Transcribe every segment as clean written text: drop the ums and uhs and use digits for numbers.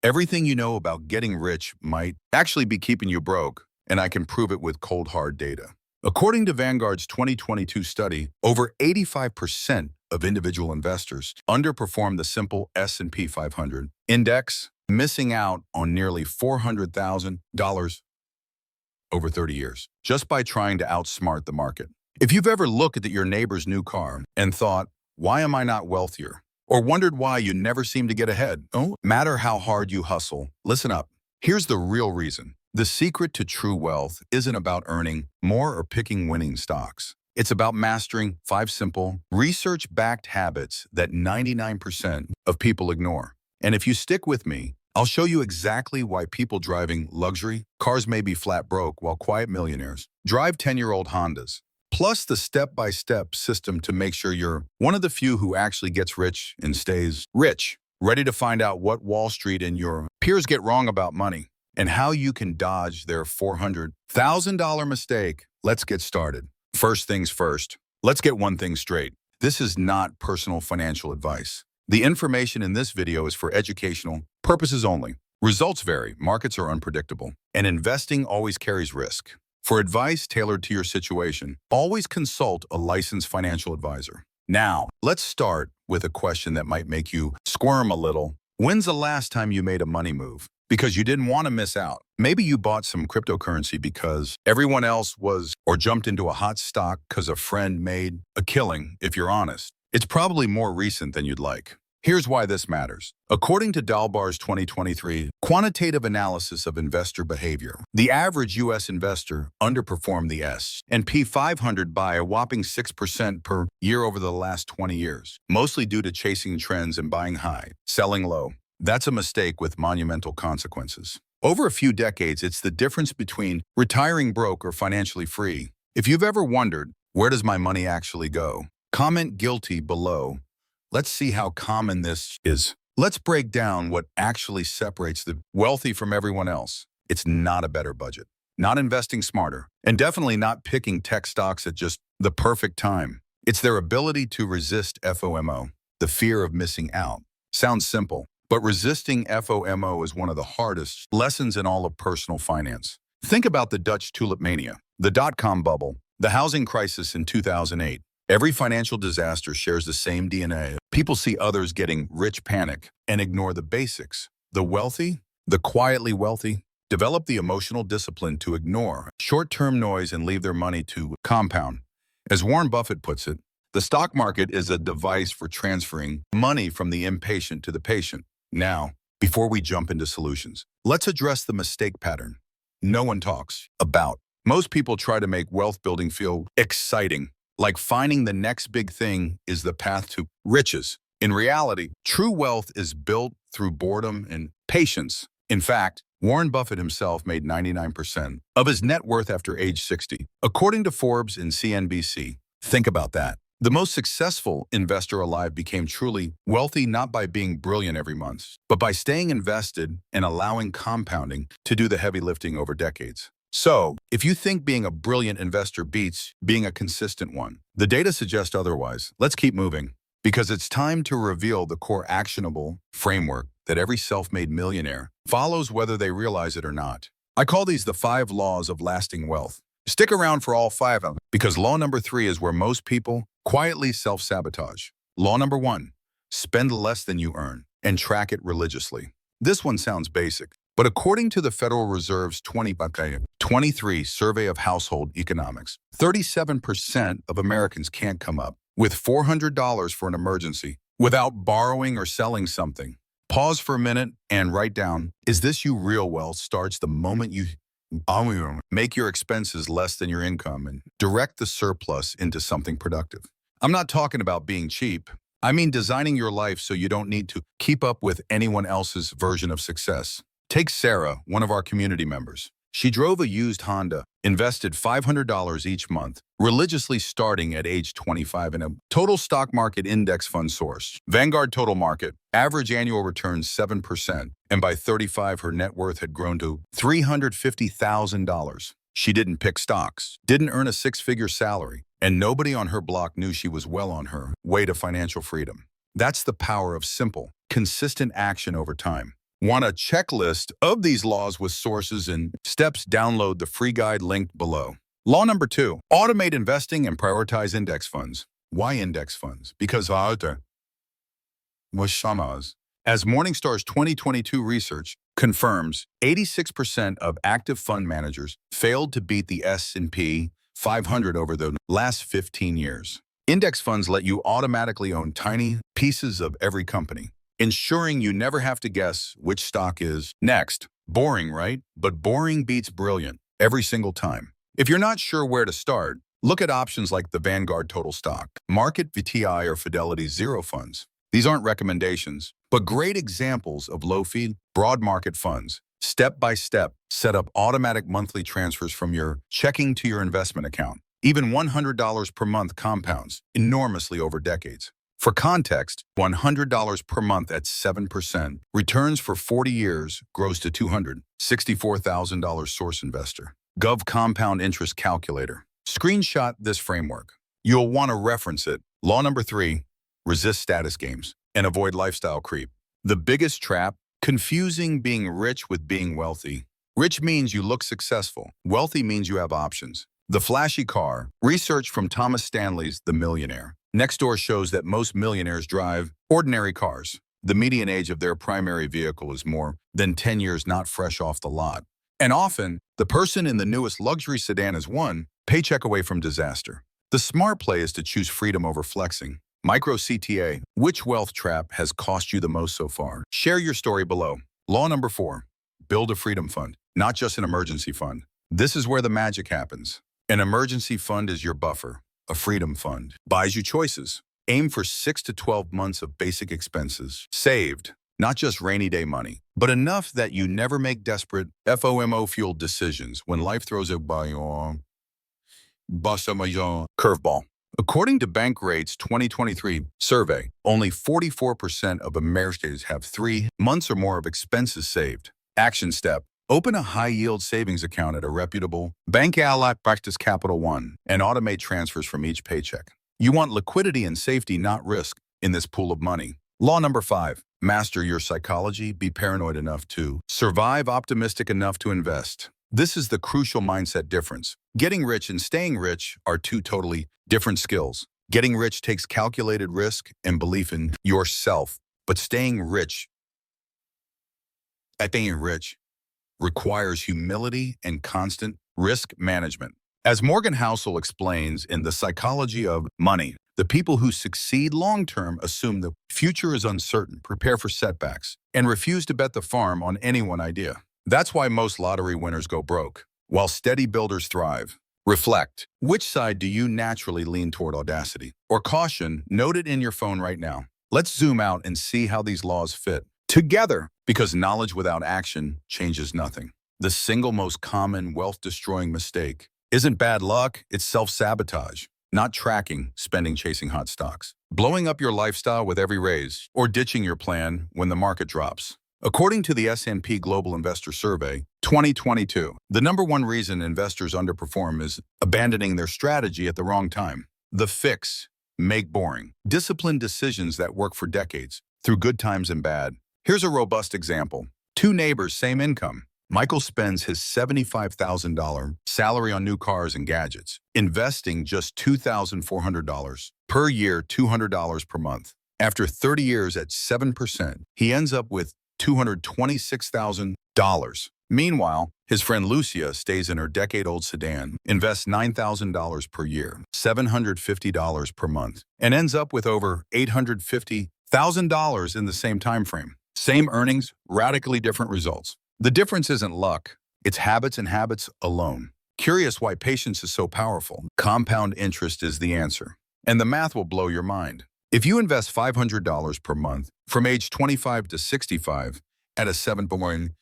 Everything you know about getting rich might actually be keeping you broke, and I can prove it with cold hard data. According to Vanguard's 2022 study, over 85% of individual investors underperform the simple S&P 500 index, missing out on nearly $400,000 over 30 years, just by trying to outsmart the market. If you've ever looked at your neighbor's new car and thought, why am I not wealthier? Or wondered why you never seem to get ahead? No matter how hard you hustle, listen up. Here's the real reason. The secret to true wealth isn't about earning more or picking winning stocks. It's about mastering 5 simple, research-backed habits that 99% of people ignore. And if you stick with me, I'll show you exactly why people driving luxury cars may be flat broke while quiet millionaires drive 10-year-old Hondas. Plus the step-by-step system to make sure you're one of the few who actually gets rich and stays rich. Ready to find out what Wall Street and your peers get wrong about money and how you can dodge their $400,000 mistake? Let's get started. First things first, let's get one thing straight. This is not personal financial advice. The information in this video is for educational purposes only. Results vary, markets are unpredictable, and investing always carries risk. For advice tailored to your situation, always consult a licensed financial advisor. Now, let's start with a question that might make you squirm a little. When's the last time you made a money move? Because you didn't want to miss out. Maybe you bought some cryptocurrency because everyone else was, or jumped into a hot stock because a friend made a killing, if you're honest. It's probably more recent than you'd like. Here's why this matters. According to Dalbar's 2023 quantitative analysis of investor behavior, the average U.S. investor underperformed the S&P 500 by a whopping 6% per year over the last 20 years, mostly due to chasing trends and buying high, selling low. That's a mistake with monumental consequences. Over a few decades, it's the difference between retiring broke or financially free. If you've ever wondered, where does my money actually go? Comment guilty below. Let's see how common this is. Let's break down what actually separates the wealthy from everyone else. It's not a better budget, not investing smarter, and definitely not picking tech stocks at just the perfect time. It's their ability to resist FOMO, the fear of missing out. Sounds simple, but resisting FOMO is one of the hardest lessons in all of personal finance. Think about the Dutch tulip mania, the dot-com bubble, the housing crisis in 2008. Every financial disaster shares the same DNA. People see others getting rich, panic, and ignore the basics. The wealthy, the quietly wealthy, develop the emotional discipline to ignore short-term noise and leave their money to compound. As Warren Buffett puts it, the stock market is a device for transferring money from the impatient to the patient. Now, before we jump into solutions, let's address the mistake pattern no one talks about. Most people try to make wealth building feel exciting, like finding the next big thing is the path to riches. In reality, true wealth is built through boredom and patience. In fact, Warren Buffett himself made 99% of his net worth after age 60, according to Forbes and CNBC. Think about that. The most successful investor alive became truly wealthy not by being brilliant every month, but by staying invested and allowing compounding to do the heavy lifting over decades. So, if you think being a brilliant investor beats being a consistent one, the data suggests otherwise. Let's keep moving, because it's time to reveal the core actionable framework that every self-made millionaire follows whether they realize it or not. I call these the 5 laws of lasting wealth. Stick around for all 5 of them, because law number 3 is where most people quietly self-sabotage. Law number 1, spend less than you earn and track it religiously. This one sounds basic, but according to the Federal Reserve's 2023 survey of household economics, 37% of Americans can't come up with $400 for an emergency without borrowing or selling something. Pause for a minute and write down, is this you? Real wealth starts the moment you make your expenses less than your income and direct the surplus into something productive. I'm not talking about being cheap. I mean designing your life so you don't need to keep up with anyone else's version of success. Take Sarah, one of our community members. She drove a used Honda, invested $500 each month, religiously starting at age 25 in a total stock market index fund source. Vanguard Total Market, average annual return 7%, and by 35 her net worth had grown to $350,000. She didn't pick stocks, didn't earn a 6-figure salary, and nobody on her block knew she was well on her way to financial freedom. That's the power of simple, consistent action over time. Want a checklist of these laws with sources and steps? Download the free guide linked below. Law number 2, automate investing and prioritize index funds. Why index funds? Because as Morningstar's 2022 research confirms, 86% of active fund managers failed to beat the S&P 500 over the last 15 years. Index funds let you automatically own tiny pieces of every company, ensuring you never have to guess which stock is next. Boring, right? But boring beats brilliant every single time. If you're not sure where to start, look at options like the Vanguard Total Stock, Market VTI, or Fidelity Zero funds. These aren't recommendations, but great examples of low-fee, broad market funds. Step by step, set up automatic monthly transfers from your checking to your investment account. Even $100 per month compounds enormously over decades. For context, $100 per month at 7% returns for 40 years grows to $264,000 source investor. Gov Compound Interest Calculator. Screenshot this framework. You'll want to reference it. Law number 3, resist status games and avoid lifestyle creep. The biggest trap, confusing being rich with being wealthy. Rich means you look successful. Wealthy means you have options. The flashy car. Research from Thomas Stanley's The Millionaire. Nextdoor shows that most millionaires drive ordinary cars. The median age of their primary vehicle is more than 10 years not fresh off the lot. And often, the person in the newest luxury sedan is one paycheck away from disaster. The smart play is to choose freedom over flexing. Micro CTA. Which wealth trap has cost you the most so far? Share your story below. Law number 4, build a freedom fund, not just an emergency fund. This is where the magic happens. An emergency fund is your buffer. A freedom fund buys you choices. Aim for 6 to 12 months of basic expenses saved, not just rainy day money, but enough that you never make desperate FOMO-fueled decisions when life throws a curveball. According to Bankrate's 2023 survey, only 44% of Americans have 3 months or more of expenses saved. Action step. Open a high-yield savings account at a reputable bank practice Capital One and automate transfers from each paycheck. You want liquidity and safety, not risk, in this pool of money. Law number 5, master your psychology, be paranoid enough to survive, optimistic enough to invest. This is the crucial mindset difference. Getting rich and staying rich are 2 totally different skills. Getting rich takes calculated risk and belief in yourself, but staying rich requires humility and constant risk management. As Morgan Housel explains in The Psychology of Money, the people who succeed long-term assume the future is uncertain, prepare for setbacks, and refuse to bet the farm on any one idea. That's why most lottery winners go broke, while steady builders thrive. Reflect. Which side do you naturally lean toward, audacity or caution? Note it in your phone right now. Let's zoom out and see how these laws fit together, because knowledge without action changes nothing. The single most common wealth-destroying mistake isn't bad luck, it's self-sabotage. Not tracking, spending, chasing hot stocks, blowing up your lifestyle with every raise, or ditching your plan when the market drops. According to the S&P Global Investor Survey 2022, the number 1 reason investors underperform is abandoning their strategy at the wrong time. The fix: make boring, disciplined decisions that work for decades, through good times and bad. Here's a robust example. 2 neighbors, same income. Michael spends his $75,000 salary on new cars and gadgets, investing just $2,400 per year, $200 per month. After 30 years at 7%, he ends up with $226,000. Meanwhile, his friend Lucia stays in her decade-old sedan, invests $9,000 per year, $750 per month, and ends up with over $850,000 in the same time frame. Same earnings, radically different results. The difference isn't luck, it's habits, and habits alone. Curious why patience is so powerful? Compound interest is the answer. And the math will blow your mind. If you invest $500 per month from age 25 to 65 at a 7%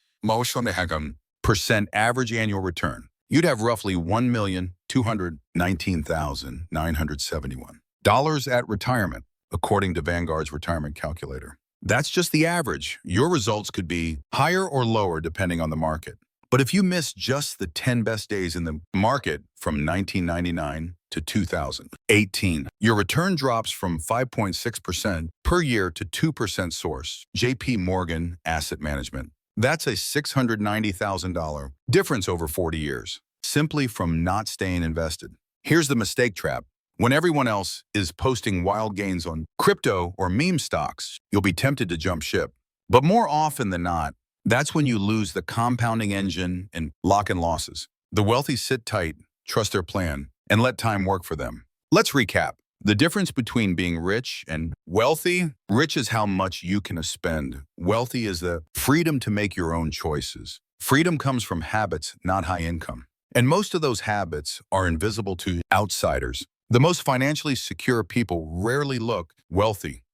average annual return, you'd have roughly $1,219,971 at retirement, according to Vanguard's retirement calculator. That's just the average. Your results could be higher or lower depending on the market. But if you miss just the 10 best days in the market from 1999 to 2018, your return drops from 5.6% per year to 2% source. JP Morgan Asset Management. That's a $690,000 difference over 40 years, simply from not staying invested. Here's the mistake trap. When everyone else is posting wild gains on crypto or meme stocks, you'll be tempted to jump ship. But more often than not, that's when you lose the compounding engine and lock in losses. The wealthy sit tight, trust their plan, and let time work for them. Let's recap. The difference between being rich and wealthy: rich is how much you can spend. Wealthy is the freedom to make your own choices. Freedom comes from habits, not high income. And most of those habits are invisible to outsiders. The most financially secure people rarely look wealthy.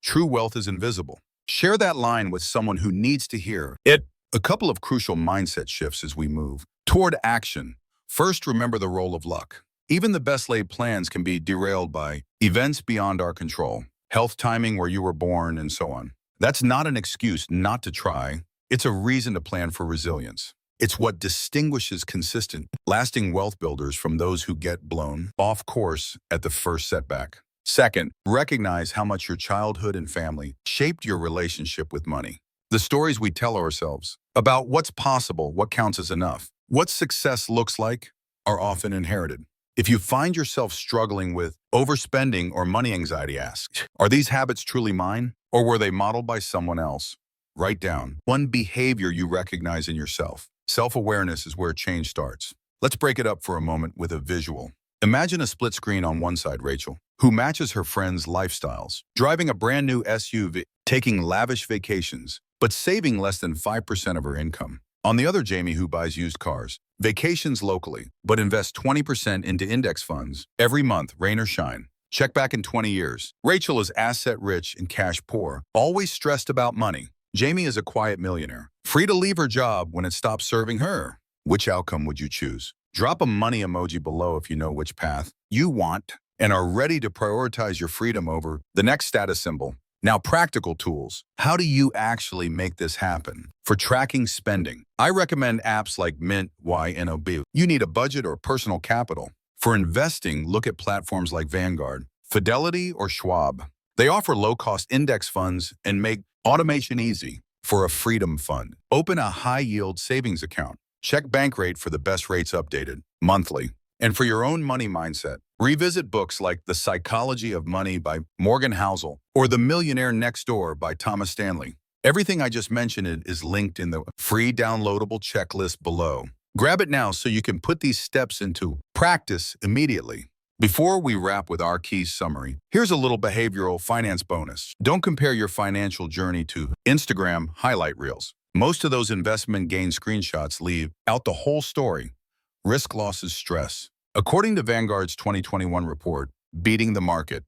True wealth is invisible. Share that line with someone who needs to hear it. A couple of crucial mindset shifts as we move toward action. First, remember the role of luck. Even the best laid plans can be derailed by events beyond our control, health timing, where you were born, and so on. That's not an excuse not to try. It's a reason to plan for resilience. It's what distinguishes consistent, lasting wealth builders from those who get blown off course at the first setback. Second, recognize how much your childhood and family shaped your relationship with money. The stories we tell ourselves about what's possible, what counts as enough, what success looks like, are often inherited. If you find yourself struggling with overspending or money anxiety, ask, are these habits truly mine, or were they modeled by someone else? Write down one behavior you recognize in yourself. Self-awareness is where change starts. Let's break it up for a moment with a visual. Imagine a split screen. On one side, Rachel, who matches her friends' lifestyles, driving a brand new SUV, taking lavish vacations, but saving less than 5% of her income. On the other, Jamie, who buys used cars, vacations locally, but invests 20% into index funds every month, rain or shine. Check back in 20 years. Rachel is asset rich and cash poor, always stressed about money. Jamie is a quiet millionaire, free to leave her job when it stops serving her. Which outcome would you choose? Drop a money emoji below if you know which path you want and are ready to prioritize your freedom over the next status symbol. Now, practical tools. How do you actually make this happen? For tracking spending, I recommend apps like Mint, YNOB. You need a budget or personal capital. For investing, look at platforms like Vanguard, Fidelity, or Schwab. They offer low-cost index funds and make automation easy. For a freedom fund, open a high-yield savings account. Check bank rate for the best rates updated monthly. And for your own money mindset, revisit books like The Psychology of Money by Morgan Housel or The Millionaire Next Door by Thomas Stanley. Everything I just mentioned is linked in the free downloadable checklist below. Grab it now so you can put these steps into practice immediately. Before we wrap with our key summary, here's a little behavioral finance bonus. Don't compare your financial journey to Instagram highlight reels. Most of those investment gain screenshots leave out the whole story. Risk, losses, stress. According to Vanguard's 2021 report, Beating the Market,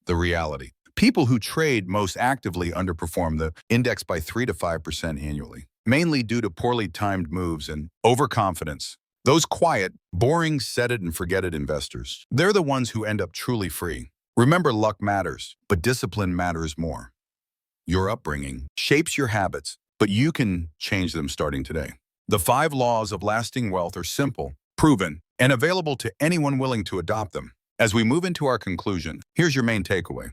the reality: people who trade most actively underperform the index by 3 to 5% annually, mainly due to poorly timed moves and overconfidence. Those quiet, boring, set-it-and-forget-it investors, they're the ones who end up truly free. Remember, luck matters, but discipline matters more. Your upbringing shapes your habits, but you can change them starting today. The 5 laws of lasting wealth are simple, proven, and available to anyone willing to adopt them. As we move into our conclusion, here's your main takeaway.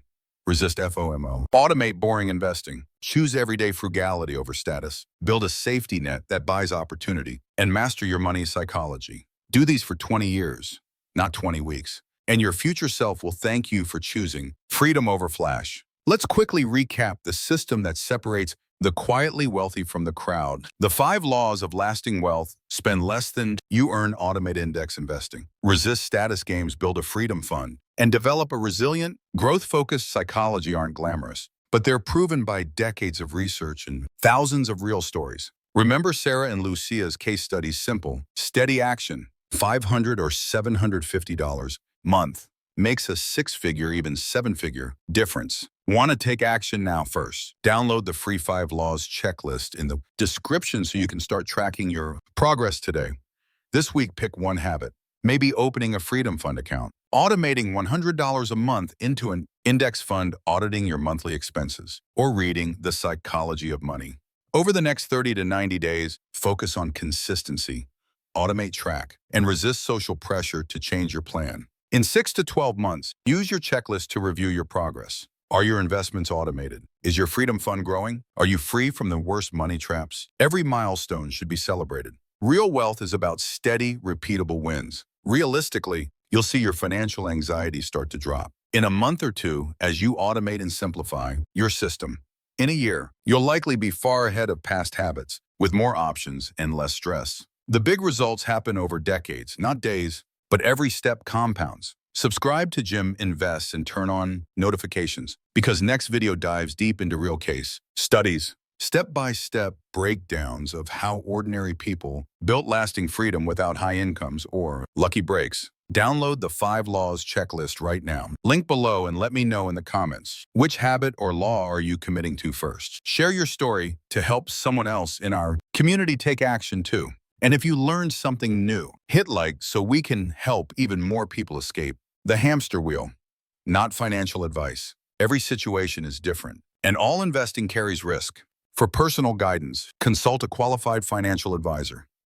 Resist FOMO. Automate boring investing. Choose everyday frugality over status. Build a safety net that buys opportunity. And master your money psychology. Do these for 20 years, not 20 weeks. And your future self will thank you for choosing freedom over flash. Let's quickly recap the system that separates the quietly wealthy from the crowd. The 5 laws of lasting wealth: spend less than you earn, automate index investing, resist status games, build a freedom fund, and develop a resilient, growth-focused psychology. Aren't glamorous, but they're proven by decades of research and thousands of real stories. Remember Sarah and Lucia's case studies: simple, steady action, $500 or $750 month makes a 6-figure, even 7-figure difference. Want to take action now? First, download the free 5 laws checklist in the description so you can start tracking your progress today. This week, pick one habit. Maybe opening a freedom fund account, automating $100 a month into an index fund, auditing your monthly expenses, or reading The Psychology of Money Over the next 30 to 90 days, focus on consistency, automate track, and resist social pressure to change your plan. In 6 to 12 months, use your checklist to review your progress. Are your investments automated? Is your freedom fund growing? Are you free from the worst money traps? Every milestone should be celebrated. Real wealth is about steady, repeatable wins. Realistically, you'll see your financial anxiety start to drop. In a month or two, as you automate and simplify your system, in a year, you'll likely be far ahead of past habits, with more options and less stress. The big results happen over decades, not days, but every step compounds. Subscribe to Jim Invests and turn on notifications, because next video dives deep into real case studies, step-by-step breakdowns of how ordinary people built lasting freedom without high incomes or lucky breaks. Download the 5 Laws checklist right now. Link below and let me know in the comments. Which habit or law are you committing to first? Share your story to help someone else in our community take action too. And if you learned something new, hit like so we can help even more people escape the hamster wheel. Not financial advice. Every situation is different, and all investing carries risk. For personal guidance, consult a qualified financial advisor.